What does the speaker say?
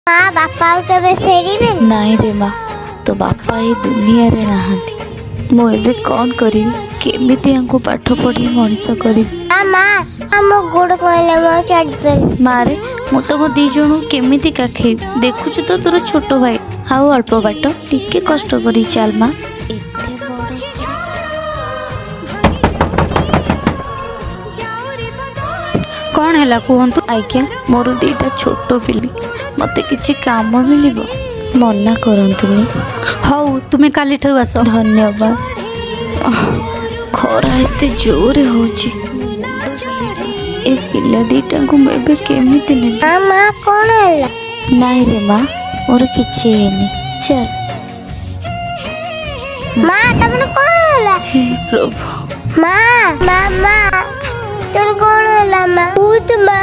माँ बापा केबे फेरिबे नाई रे माँ तो बापा ये दुनिया रे नहांती मु एबे कौन करिबी केमिति आंको पाठ पढ़ी मनीष करिबी माँ हम गोड़ कहले मो चढ़बे मारे मु तुम दी जण केमिति काखे देखुछु तो तोर छोट भाई आउ अल्प बाट टिके कष्ट करी चल माँ कौन है कहतु आज्ञा मोर दीटा छोट पिली मते किछि काम मिलिबो मना करंतुनी हौ तुमे काली ठू आस धन्यवाद खरा एते जोरे होची ए पिला दीटा को एबे केमिति ने माँ कौन है नाई रे माँ मोर किछि हेनी चल माँ तमने कौन है हे प्रभु माँ माँ माँ तोर कौन है माँ भूत माँ